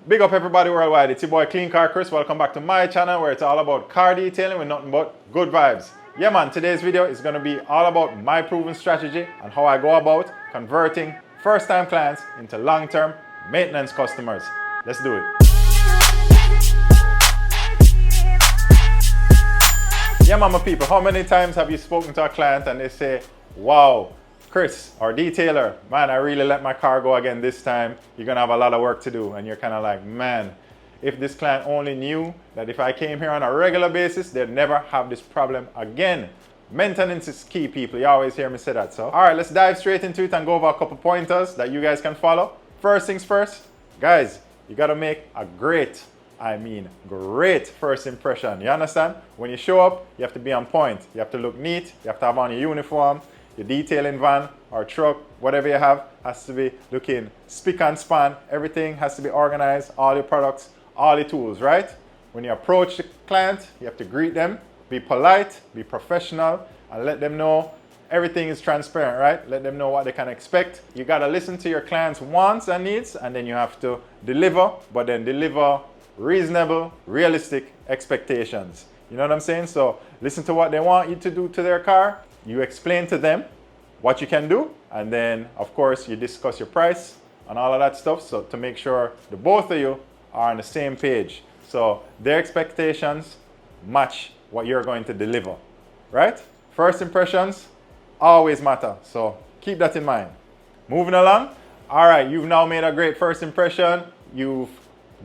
Big up everybody worldwide, it's your boy Clean Car Chris. Welcome back to my channel where it's all about car detailing with nothing but good vibes. Yeah man, today's video is going to be all about my proven strategy and how I go about converting first-time clients into long-term maintenance customers. Let's do it. Yeah man, my people, how many times have you spoken to a client and they say, wow, Chris, our detailer, man, I really let my car go again this time. You're gonna have a lot of work to do. And you're kind of like, man, if this client only knew that if I came here on a regular basis, they'd never have this problem again. Maintenance is key, people. You always hear me say that. So, all right, let's dive straight into it and go over a couple pointers that you guys can follow. First things first, guys, you gotta make a great first impression. You understand? When you show up, you have to be on point. You have to look neat. You have to have on your uniform. Your detailing van or truck, whatever you have, has to be looking spick and span. Everything has to be organized, all your products, all the tools, right? When you approach the client, you have to greet them, be polite, be professional, and let them know everything is transparent, right? Let them know what they can expect. You gotta listen to your clients' wants and needs, and then you have to deliver, but then deliver reasonable, realistic expectations. You know what I'm saying? So listen to what they want you to do to their car. You explain to them what you can do, and then of course you discuss your price and all of that stuff, so to make sure the both of you are on the same page, so their expectations match what you're going to deliver, right? First impressions always matter, so keep that in mind. Moving along, all right, you've now made a great first impression, you've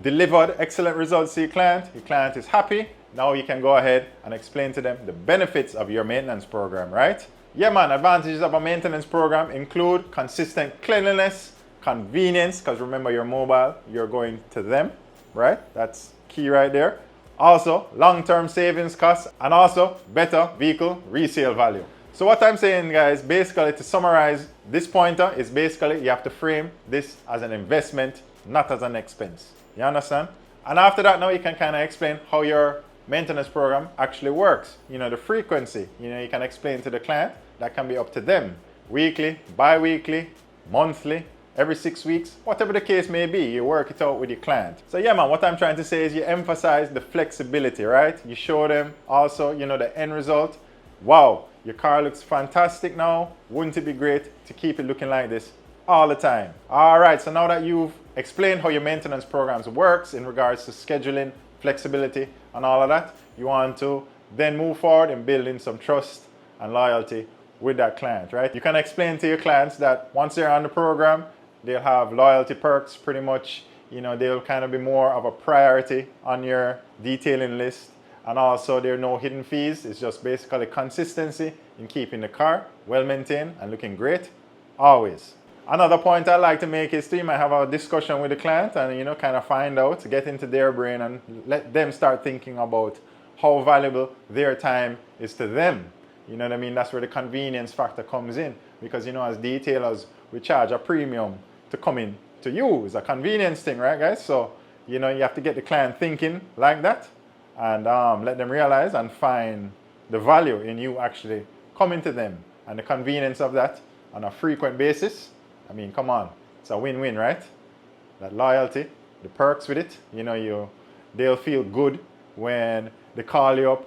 delivered excellent results to your client is happy. Now you can go ahead and explain to them the benefits of your maintenance program, right? Yeah man, advantages of a maintenance program include consistent cleanliness, convenience, because remember you're mobile, you're going to them, right? That's key right there. Also, long-term savings costs, and also better vehicle resale value. So what I'm saying, guys, basically to summarize, this pointer is basically you have to frame this as an investment, not as an expense. You understand? And after that, now you can kind of explain how your maintenance program actually works. You know, the frequency, you know, you can explain to the client, that can be up to them. Weekly, bi-weekly, monthly, every 6 weeks, whatever the case may be, you work it out with your client. So yeah man, what I'm trying to say is you emphasize the flexibility, right? You show them also, you know, the end result. Wow, your car looks fantastic now. Wouldn't it be great to keep it looking like this all the time? All right, so now that you've explained how your maintenance programs works in regards to scheduling, flexibility, and all of that, you want to then move forward in building some trust and loyalty with that client, right? You can explain to your clients that once they're on the program, they'll have loyalty perks pretty much, you know, they'll kind of be more of a priority on your detailing list. And also there are no hidden fees. It's just basically consistency in keeping the car well maintained and looking great always. Another point I like to make is you might have a discussion with the client and, you know, kind of find out, get into their brain and let them start thinking about how valuable their time is to them. You know what I mean? That's where the convenience factor comes in, because, you know, as detailers, we charge a premium to come in to you. It's a convenience thing, right, guys? So, you know, you have to get the client thinking like that and let them realize and find the value in you actually coming to them and the convenience of that on a frequent basis. I mean, come on, it's a win-win, right? That loyalty, the perks with it, you know, they'll feel good when they call you up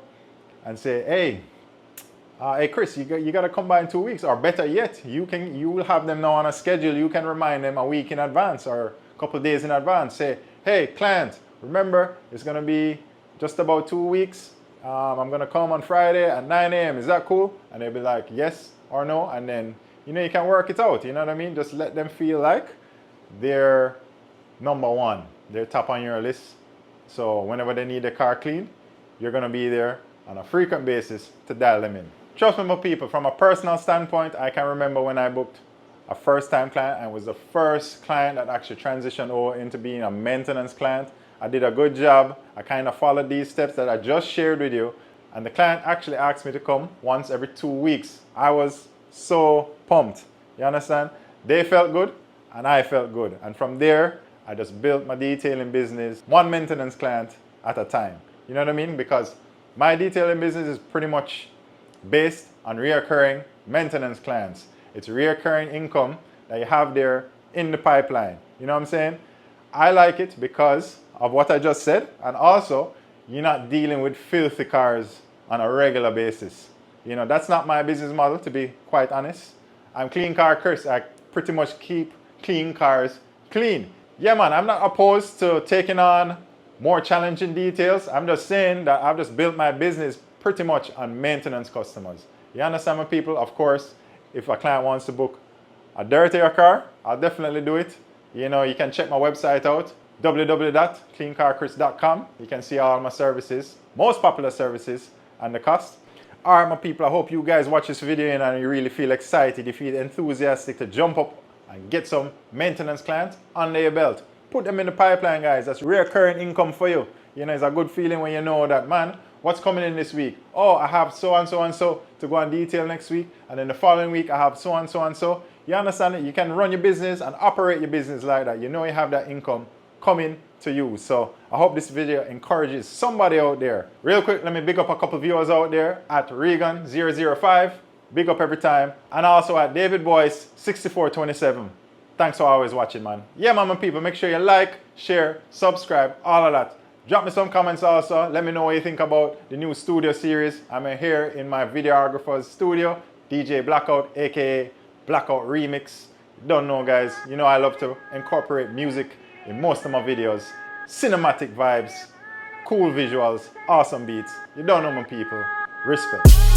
and say, hey Chris, you got to come by in 2 weeks, or better yet, you will have them now on a schedule. You can remind them a week in advance or a couple of days in advance. Say, hey client, remember it's going to be just about 2 weeks. I'm going to come on Friday at 9 a.m. Is that cool? And they'll be like, yes or no, and then you know, you can work it out, you know what I mean? Just let them feel like they're number one, they're top on your list. So whenever they need their car cleaned, you're gonna be there on a frequent basis to dial them in. Trust me, my people, from a personal standpoint, I can remember when I booked a first-time client, and it was the first client that actually transitioned over into being a maintenance client. I did a good job. I kind of followed these steps that I just shared with you, and the client actually asked me to come once every 2 weeks. I was so pumped, you understand? They felt good and I felt good, and from there I just built my detailing business one maintenance client at a time. You know what I mean? Because my detailing business is pretty much based on reoccurring maintenance clients. It's reoccurring income that you have there in the pipeline. You know what I'm saying? I like it because of what I just said, and also you're not dealing with filthy cars on a regular basis. You know, that's not my business model, to be quite honest. I'm Clean Car Chris. I pretty much keep clean cars clean. Yeah, man, I'm not opposed to taking on more challenging details. I'm just saying that I've just built my business pretty much on maintenance customers. You understand, my people? Of course, if a client wants to book a dirtier car, I'll definitely do it. You know, you can check my website out, www.cleancarchris.com. You can see all my services, most popular services, and the cost. All right, my people, I hope you guys watch this video and you really feel excited, you feel enthusiastic to jump up and get some maintenance clients under your belt. Put them in the pipeline, guys. That's recurring income for you. You know, it's a good feeling when you know that, man, what's coming in this week? Oh, I have so and so and so to go and detail next week. And then the following week, I have so and so and so. You understand it? You can run your business and operate your business like that. You know you have that income coming to you. So I hope this video encourages somebody out there. Real quick, let me big up a couple viewers out there at Regan005. Big up every time. And also at David Boyce 6427. Thanks for always watching, man. Yeah, man, my people, make sure you like, share, subscribe, all of that. Drop me some comments also. Let me know what you think about the new studio series. I'm here in my videographer's studio, DJ Blackout, aka Blackout Remix. Don't know, guys. You know I love to incorporate music in most of my videos. Cinematic vibes, cool visuals, awesome beats. You don't know, my people. Respect.